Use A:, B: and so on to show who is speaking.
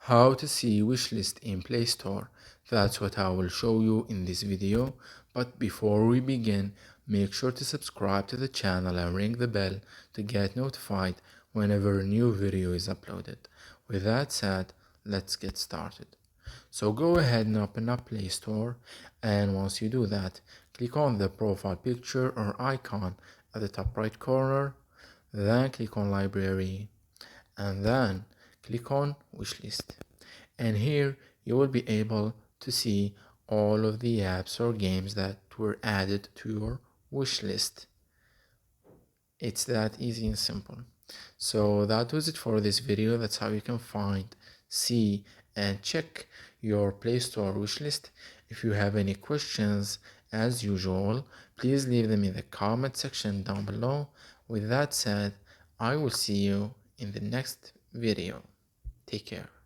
A: How to see wishlist in Play Store. That's what I will show you in this video. But before we begin, make sure to subscribe to the channel and ring the bell to get notified whenever a new video is uploaded. With that said, let's get started. So go ahead and open up Play Store, and once you do that, click on the profile picture or icon at the top right corner, then click on Library, and then click on Wishlist. And here you will be able to see all of the apps or games that were added to your wish list. It's that easy and simple. So that was it for this video. That's how you can find, see, and check your Play Store wishlist. If you have any questions, as usual, please leave them in the comment section down below. With that said, I will see you in the next video. Take care.